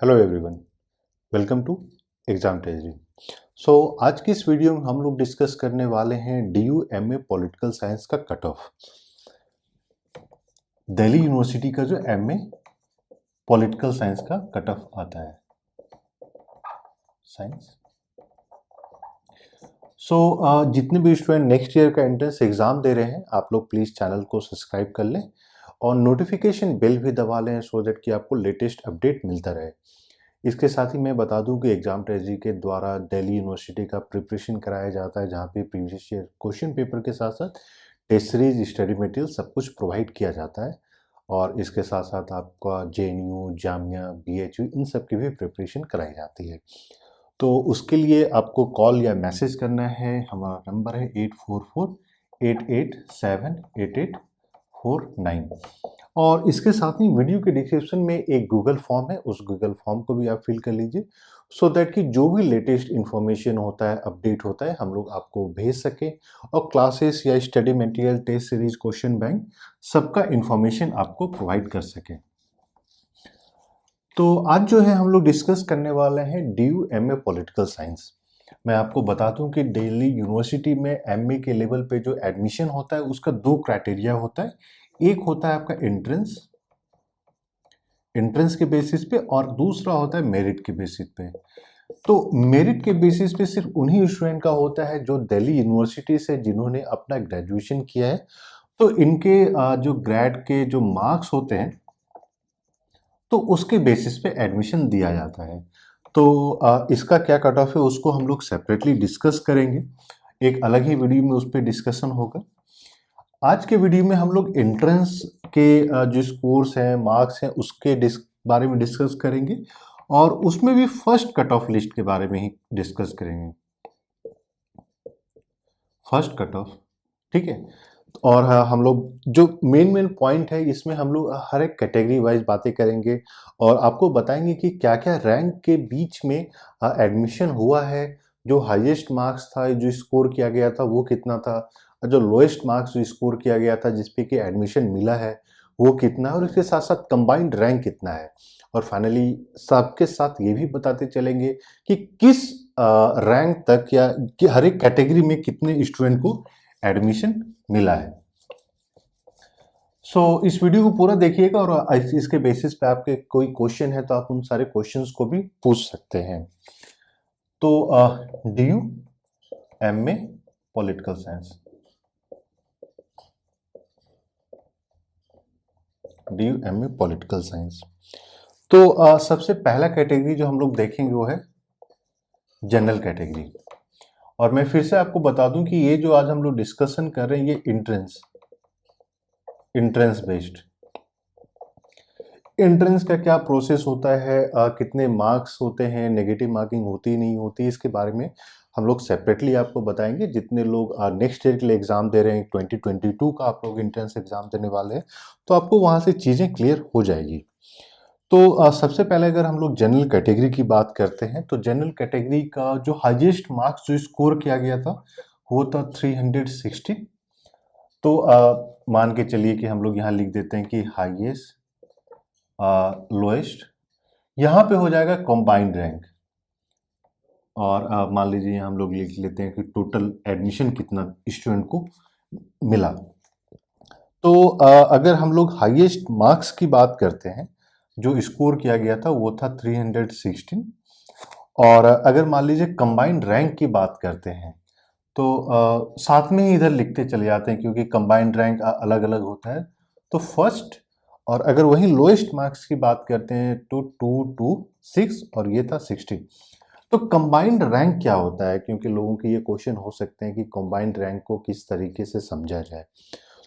Hello everyone, welcome to exam treasury. आज की इस वीडियो में हम लोग डिस्कस करने वाले हैं DU MA पॉलिटिकल साइंस का कट ऑफ। दिल्ली यूनिवर्सिटी का जो MA पॉलिटिकल साइंस का कट ऑफ आता है साइंस। जितने भी स्टूडेंट नेक्स्ट ईयर का एंट्रेंस एग्जाम दे रहे हैं, आप लोग प्लीज़ चैनल को सब्सक्राइब कर लें और नोटिफिकेशन बेल भी दबा लें सो दैट कि आपको लेटेस्ट अपडेट मिलता रहे। इसके साथ ही मैं बता दूं कि एग्जाम ट्रेजरी के द्वारा दिल्ली यूनिवर्सिटी का प्रिपरेशन कराया जाता है, जहां पे प्रीवियस ईयर क्वेश्चन पेपर के साथ साथ टेस्ट सीरीज, स्टडी मटेरियल सब कुछ प्रोवाइड किया जाता है। और इसके साथ साथ आपका JNU, जामिया, BHU इन सब की भी प्रिपरेशन कराई जाती है। तो उसके लिए आपको कॉल या मैसेज करना है। हमारा नंबर है 8448878849। और इसके साथ ही वीडियो के डिस्क्रिप्शन में एक गूगल फॉर्म है, उस गूगल फॉर्म को भी आप फिल कर लीजिए सो दैट कि जो भी लेटेस्ट इन्फॉर्मेशन होता है, अपडेट होता है, हम लोग आपको भेज सकें और क्लासेस या study material, test series, question bank सबका इन्फॉर्मेशन आपको प्रोवाइड कर सकें। तो आज जो है हम लोग डिस्कस करने वाले हैं DU MA पॉलिटिकल साइंस। मैं आपको बता दूं कि दिल्ली यूनिवर्सिटी में MA के लेवल पे जो एडमिशन होता है उसका दो क्राइटेरिया होता है। एक होता है आपका एंट्रेंस के बेसिस पे और दूसरा होता है मेरिट के बेसिस पे। तो मेरिट के बेसिस पे सिर्फ उन्हीं स्टूडेंट का होता है जो दिल्ली यूनिवर्सिटी से जिन्होंने अपना ग्रेजुएशन किया है। तो इनके जो ग्रेड के जो मार्क्स होते हैं तो उसके बेसिस पे एडमिशन दिया जाता है। तो इसका क्या कट ऑफ है उसको हम लोग सेपरेटली डिस्कस करेंगे, एक अलग ही वीडियो में उस पर डिस्कशन होगा। आज के वीडियो में हम लोग एंट्रेंस के जो स्कोर्स हैं, मार्क्स हैं, उसके बारे में डिस्कस करेंगे और उसमें भी फर्स्ट कट ऑफ लिस्ट के बारे में ही डिस्कस करेंगे। फर्स्ट कट ऑफ, ठीक है। और हम लोग जो मेन पॉइंट है इसमें हम लोग हर एक कैटेगरी वाइज बातें करेंगे और आपको बताएंगे कि क्या क्या रैंक के बीच में एडमिशन हुआ है, जो हाईएस्ट मार्क्स था, जो स्कोर किया गया था वो कितना था, और जो लोएस्ट मार्क्स जो स्कोर किया गया था जिसपे कि एडमिशन मिला है वो कितना है, और इसके साथ साथ कंबाइंड रैंक कितना है। और फाइनली सबके साथ ये भी बताते चलेंगे कि किस रैंक तक या कि हर एक कैटेगरी में कितने स्टूडेंट को एडमिशन मिला है। इस वीडियो को पूरा देखिएगा और इसके बेसिस पे आपके कोई क्वेश्चन है तो आप उन सारे क्वेश्चंस को भी पूछ सकते हैं। तो DU MA political science, DU MA political science. तो सबसे पहला कैटेगरी जो हम लोग देखेंगे वो है जनरल कैटेगरी। और मैं फिर से आपको बता दूं कि ये जो आज हम लोग डिस्कशन कर रहे हैं ये एंट्रेंस बेस्ड। एंट्रेंस का क्या प्रोसेस होता है, कितने मार्क्स होते हैं, नेगेटिव मार्किंग होती नहीं होती, इसके बारे में हम लोग सेपरेटली आपको बताएंगे। जितने लोग नेक्स्ट ईयर के लिए एग्जाम दे रहे हैं, 2022 का आप लोग एंट्रेंस एग्जाम देने वाले हैं, तो आपको वहाँ से चीज़ें क्लियर हो जाएगी। तो सबसे पहले अगर हम लोग जनरल कैटेगरी की बात करते हैं तो जनरल कैटेगरी का जो हाईएस्ट मार्क्स जो स्कोर किया गया था वो था 360। तो मान के चलिए कि हम लोग यहाँ लिख देते हैं कि हाईएस्ट, लोएस्ट, यहाँ पे हो जाएगा कंबाइंड रैंक। और मान लीजिए हम लोग लिख लेते हैं कि टोटल एडमिशन कितना स्टूडेंट को मिला। तो अगर हम लोग हाईएस्ट मार्क्स की बात करते हैं, जो स्कोर किया गया था वो था 316। और अगर मान लीजिए कंबाइंड रैंक की बात करते हैं तो साथ में ही इधर लिखते चले जाते हैं क्योंकि कंबाइंड रैंक अलग अलग होता है। तो फर्स्ट, और अगर वही लोएस्ट मार्क्स की बात करते हैं तो 226 और ये था 60। तो कंबाइंड रैंक क्या होता है, क्योंकि लोगों के ये क्वेश्चन हो सकते हैं कि कंबाइंड रैंक को किस तरीके से समझा जाए।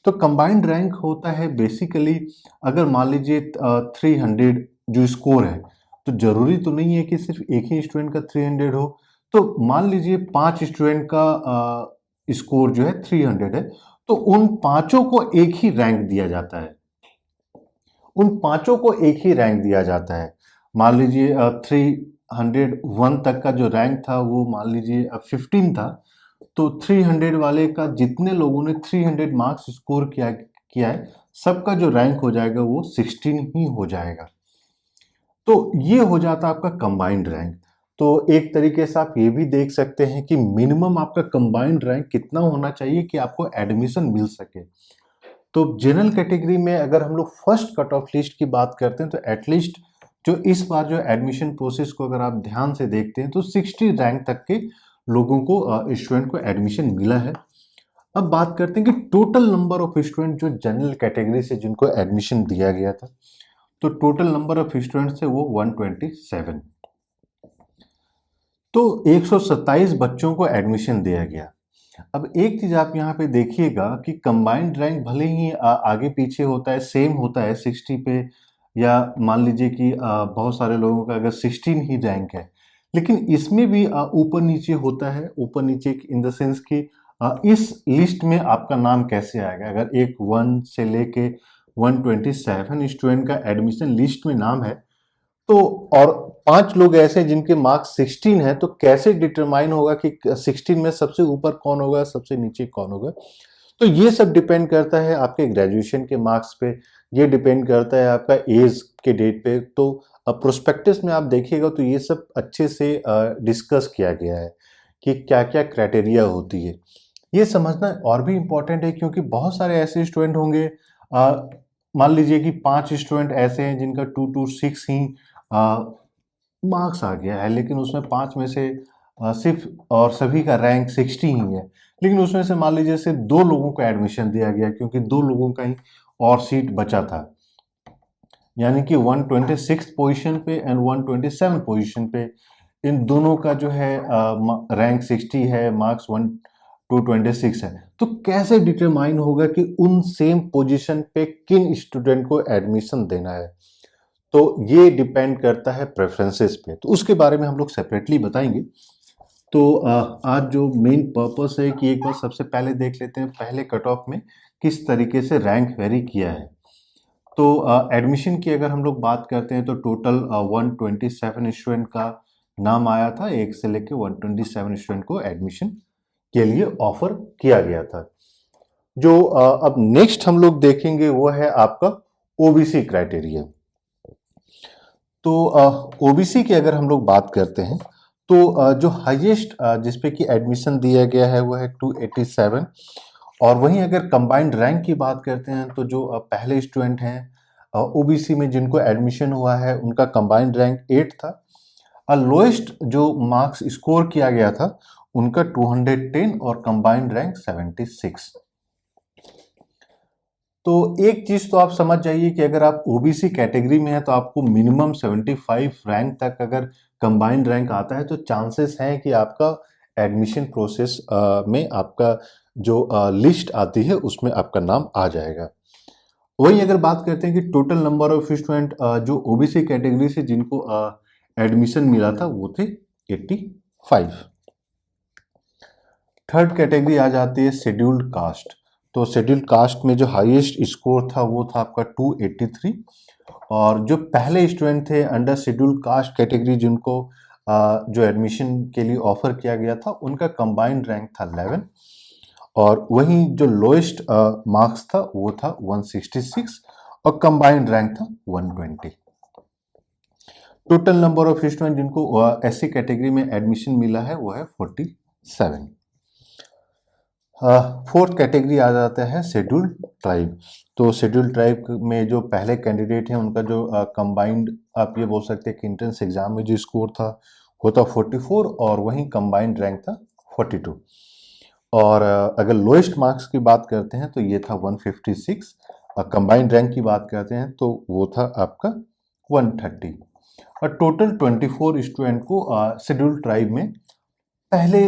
तो कंबाइंड रैंक होता है बेसिकली, अगर मान लीजिए 300 जो स्कोर है, तो जरूरी तो नहीं है कि सिर्फ एक ही स्टूडेंट का 300 हो। तो मान लीजिए 5 स्टूडेंट का स्कोर जो है 300 है, तो उन पांचों को एक ही रैंक दिया जाता है। उन पांचों को एक ही रैंक दिया जाता है। मान लीजिए 301 तक का जो रैंक था वो मान लीजिए 15 था, तो 300 वाले का जितने लोगों ने 300 मार्क्स स्कोर किया है सबका जो रैंक हो जाएगा वो 16 ही हो जाएगा। तो ये हो जाता है आपका कंबाइंड रैंक। तो एक तरीके से आप ये भी देख सकते हैं कि मिनिमम आपका कंबाइंड रैंक कितना होना चाहिए कि आपको एडमिशन मिल सके। तो जनरल कैटेगरी में अगर हम लोग फर्स्ट कट ऑफ लिस्ट की बात करते हैं तो एटलीस्ट जो इस बार जो एडमिशन प्रोसेस को अगर आप ध्यान से देखते हैं तो 60 रैंक तक के लोगों को स्टूडेंट को एडमिशन मिला है। अब बात करते हैं कि टोटल नंबर ऑफ स्टूडेंट जो जनरल कैटेगरी से जिनको एडमिशन दिया गया था, तो टोटल नंबर ऑफ स्टूडेंट्स है वो 127। तो 127 बच्चों को एडमिशन दिया गया। अब एक चीज आप यहाँ पे देखिएगा कि कंबाइंड रैंक भले ही आगे पीछे होता है, सेम होता है 60 पे, या मान लीजिए कि बहुत सारे लोगों का अगर 16 ही रैंक है, लेकिन इसमें भी ऊपर नीचे होता है। ऊपर नीचे इन द सेंस कि इस लिस्ट में आपका नाम कैसे आएगा। अगर एक 1 से लेके 127 स्टूडेंट का एडमिशन लिस्ट में नाम है, तो और 5 लोग ऐसे जिनके मार्क्स 16 है, तो कैसे डिटरमाइन होगा कि 16 में सबसे ऊपर कौन होगा, सबसे नीचे कौन होगा। तो ये सब डिपेंड करता है आपके ग्रेजुएशन के मार्क्स पे, ये डिपेंड करता है आपका एज के डेट पे। तो प्रोस्पेक्टस में आप देखिएगा तो ये सब अच्छे से डिस्कस किया गया है कि क्या क्या क्राइटेरिया होती है। ये समझना और भी इम्पोर्टेंट है क्योंकि बहुत सारे ऐसे स्टूडेंट होंगे, मान लीजिए कि 5 स्टूडेंट ऐसे हैं जिनका 2 to 6 ही मार्क्स आ गया है, लेकिन उसमें 5 में से सिर्फ और सभी का रैंक 60 ही है, लेकिन उसमें से मान लीजिए सिर्फ 2 लोगों को एडमिशन दिया गया क्योंकि 2 लोगों का ही और सीट बचा था। यानी कि 126 पोजीशन पे एंड 127 पोजीशन पे इन दोनों का जो है रैंक 60 है, मार्क्स 226 है। तो कैसे डिटरमाइन होगा कि उन सेम पोजीशन पे किन स्टूडेंट को एडमिशन देना है। तो ये डिपेंड करता है प्रेफरेंसेस पे, तो उसके बारे में हम लोग सेपरेटली बताएंगे। तो आज जो मेन पर्पस है कि एक बार सबसे पहले देख लेते हैं पहले कट ऑफ में किस तरीके से रैंक वेरी किया है। तो एडमिशन की अगर हम लोग बात करते हैं तो टोटल 127 स्टूडेंट का नाम आया था। 1 से लेके 127 स्टूडेंट को एडमिशन के लिए ऑफर किया गया था। जो अब नेक्स्ट हम लोग देखेंगे वो है आपका ओबीसी क्राइटेरिया। तो ओबीसी की अगर हम लोग बात करते हैं तो जो हाईएस्ट जिसपे कि एडमिशन दिया गया है वो है 287। और वहीं अगर कंबाइंड रैंक की बात करते हैं तो जो पहले स्टूडेंट हैं ओबीसी में जिनको एडमिशन हुआ है उनका कंबाइंड रैंक 8 था। लोएस्ट जो मार्क्स स्कोर किया गया था उनका 210 और कंबाइंड रैंक 76। तो एक चीज तो आप समझ जाइए कि अगर आप ओबीसी कैटेगरी में है तो आपको मिनिमम 75 रैंक तक अगर कंबाइंड रैंक आता है तो चांसेस हैं कि आपका एडमिशन प्रोसेस में आपका जो लिस्ट आती है उसमें आपका नाम आ जाएगा। वहीं अगर बात करते हैं कि टोटल नंबर ऑफ स्टूडेंट जो ओबीसी कैटेगरी से जिनको एडमिशन मिला था वो थे 85। थर्ड कैटेगरी आ जाती है शेड्यूल्ड कास्ट। तो शेड्यूल्ड कास्ट में जो हाईएस्ट स्कोर था वो था आपका 283। और जो पहले स्टूडेंट थे अंडर शेड्यूल्ड कास्ट कैटेगरी जिनको जो एडमिशन के लिए ऑफर किया गया था उनका कंबाइंड रैंक था 11। और वहीं जो लोएस्ट मार्क्स था वो था 166 और कंबाइंड रैंक था 120। टोटल नंबर ऑफ स्टूडेंट जिनको एससी कैटेगरी में एडमिशन मिला है वो है 47। फोर्थ कैटेगरी आ जाता है शेड्यूल्ड ट्राइब। तो शेड्यूल्ड ट्राइब में जो पहले कैंडिडेट हैं उनका जो कंबाइंड आप ये बोल सकते हैं कि एंट्रेंस एग्जाम में जो स्कोर था वो था 44 और वहीं कंबाइंड रैंक था 42। और अगर लोएस्ट मार्क्स की बात करते हैं तो ये था 156 और कंबाइंड रैंक की बात करते हैं तो वो था आपका 130। और टोटल 24 स्टूडेंट को शेड्यूल्ड ट्राइब में पहले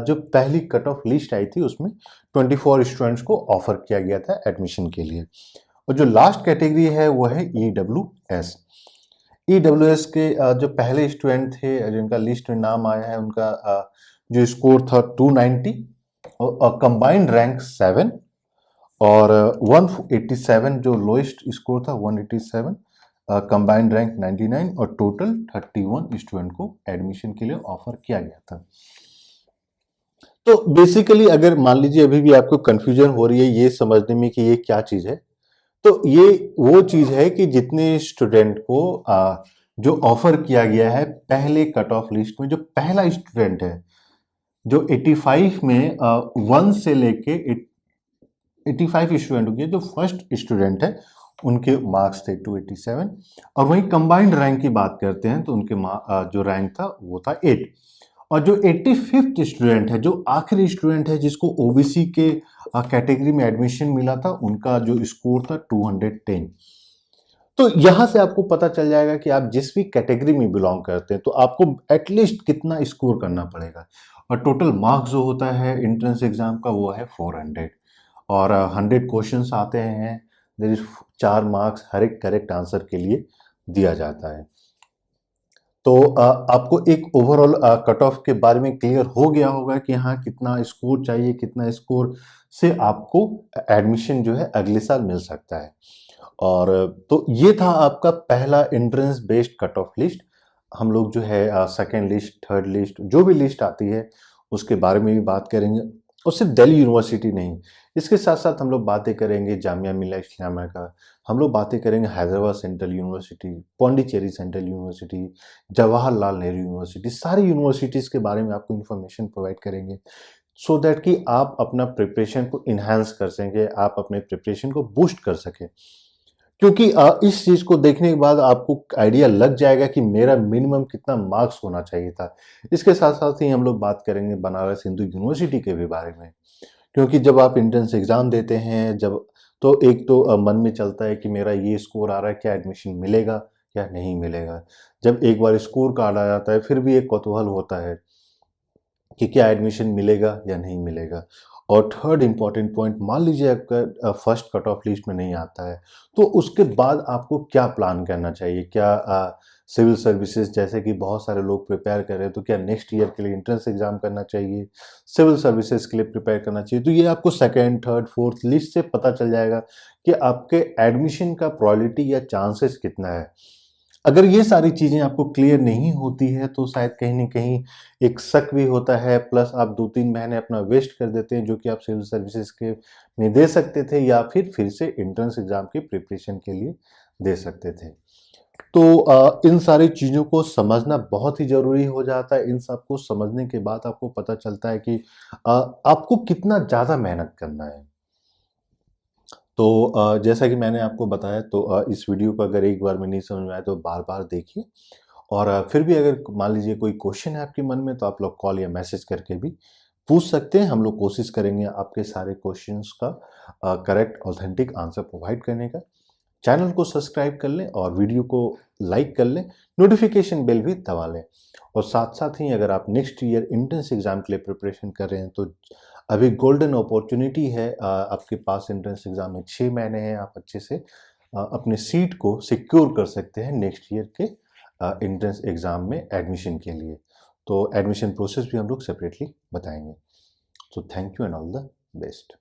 जो पहली कट ऑफ लिस्ट आई थी उसमें 24 स्टूडेंट्स को ऑफर किया गया था एडमिशन के लिए। और जो लास्ट कैटेगरी है वो है ईडब्ल्यूएस। ईडब्ल्यूएस के जो पहले स्टूडेंट थे जिनका लिस्ट में नाम आया है उनका जो स्कोर था 290 और कंबाइंड रैंक 7 और 187 जो लोएस्ट स्कोर था 187, कंबाइंड रैंक 99 और टोटल 31 स्टूडेंट को एडमिशन के लिए ऑफर किया गया था। तो बेसिकली अगर मान लीजिए अभी भी आपको कंफ्यूजन हो रही है ये समझने में कि ये क्या चीज है, तो ये वो चीज है कि जितने स्टूडेंट को जो ऑफर किया गया है पहले कट ऑफ लिस्ट में, जो पहला स्टूडेंट है जो 85 में 1 से लेके 85 स्टूडेंट हो गए, जो फर्स्ट स्टूडेंट है उनके मार्क्स थे 287। और वहीं कंबाइंड रैंक की बात करते हैं तो उनके जो रैंक था वो था 8। और जो 85th स्टूडेंट है, जो आखिरी स्टूडेंट है जिसको ओबीसी के कैटेगरी में एडमिशन मिला था, उनका जो स्कोर था 210। तो यहां से आपको पता चल जाएगा कि आप जिस भी कैटेगरी में बिलोंग करते हैं तो आपको एटलीस्ट कितना स्कोर करना पड़ेगा। और टोटल मार्क्स जो होता है एंट्रेंस एग्जाम का वो है 400। और 100 क्वेश्चंस आते हैं। देयर इज 4 मार्क्स हर एक करेक्ट आंसर के लिए दिया जाता है। तो आपको एक ओवरऑल कट ऑफ के बारे में क्लियर हो गया होगा कि हाँ कितना स्कोर चाहिए, कितना स्कोर से आपको एडमिशन जो है अगले साल मिल सकता है। और तो ये था आपका पहला entrance based cut off list. हम लोग जो है सेकेंड लिस्ट, थर्ड लिस्ट, जो भी लिस्ट आती है उसके बारे में भी बात करेंगे। और सिर्फ दिल्ली यूनिवर्सिटी नहीं, इसके साथ साथ हम लोग बातें करेंगे जामिया मिल्लिया इस्लामिया का, हम लोग बातें करेंगे Hyderabad central university, Pondicherry central university, Jawaharlal Nehru university, सारी यूनिवर्सिटीज़ के बारे में आपको इन्फॉर्मेशन प्रोवाइड करेंगे सो दैट कि आप अपना प्रिपरेशन को इन्हांस कर सकें, आप अपने प्रिपरेशन को बूस्ट कर सकें। क्योंकि इस चीज़ को देखने के बाद आपको आइडिया लग जाएगा कि मेरा मिनिमम कितना मार्क्स होना चाहिए था। इसके साथ-साथ ही हम लोग बात करेंगे बनारस हिंदू यूनिवर्सिटी के भी बारे में। क्योंकि जब आप एंट्रेंस एग्ज़ाम देते हैं जब, तो एक तो मन में चलता है कि मेरा ये स्कोर आ रहा है, क्या एडमिशन मिलेगा या नहीं मिलेगा। जब एक बार स्कोर कार्ड आ जाता है फिर भी एक कौतूहल होता है कि क्या एडमिशन मिलेगा या नहीं मिलेगा। और थर्ड इम्पॉर्टेंट पॉइंट, मान लीजिए आपका फर्स्ट कट ऑफ लिस्ट में नहीं आता है तो उसके बाद आपको क्या प्लान करना चाहिए। क्या सिविल सर्विसेज जैसे कि बहुत सारे लोग प्रिपेयर कर रहे हैं तो क्या नेक्स्ट ईयर के लिए एंट्रेंस एग्जाम करना चाहिए, सिविल सर्विसेज के लिए प्रिपेयर करना चाहिए। तो ये आपको सेकेंड, थर्ड, फोर्थ लिस्ट से पता चल जाएगा कि आपके एडमिशन का प्रोबेबिलिटी या चांसेस कितना है। अगर ये सारी चीज़ें आपको क्लियर नहीं होती है तो शायद कहीं न कहीं एक शक भी होता है, प्लस आप 2-3 महीने अपना वेस्ट कर देते हैं जो कि आप सिविल सर्विसेज के में दे सकते थे या फिर से एंट्रेंस एग्ज़ाम की प्रिपरेशन के लिए दे सकते थे। तो इन सारी चीज़ों को समझना बहुत ही ज़रूरी हो जाता है। इन सब को समझने के बाद आपको पता चलता है कि आपको कितना ज़्यादा मेहनत करना है। तो जैसा कि मैंने आपको बताया तो इस वीडियो को अगर एक बार में नहीं समझ में आया तो बार-बार देखिए। और फिर भी अगर मान लीजिए कोई क्वेश्चन है आपके मन में तो आप लोग कॉल या मैसेज करके भी पूछ सकते हैं। हम लोग कोशिश करेंगे आपके सारे क्वेश्चंस का करेक्ट ऑथेंटिक आंसर प्रोवाइड करने का। चैनल को सब्सक्राइब कर लें और वीडियो को लाइक कर लें, नोटिफिकेशन बेल भी दबा लें। और साथ-साथ ही अगर आप नेक्स्ट ईयर एंट्रेंस एग्ज़ाम के लिए प्रिपरेशन कर रहे हैं तो अभी गोल्डन अपॉर्चुनिटी है आपके पास। एंट्रेंस एग्ज़ाम में 6 महीने हैं, आप अच्छे से अपने सीट को सिक्योर कर सकते हैं नेक्स्ट ईयर के एंट्रेंस एग्ज़ाम में एडमिशन के लिए। तो एडमिशन प्रोसेस भी हम लोग सेपरेटली बताएंगे। तो thank you and all the best.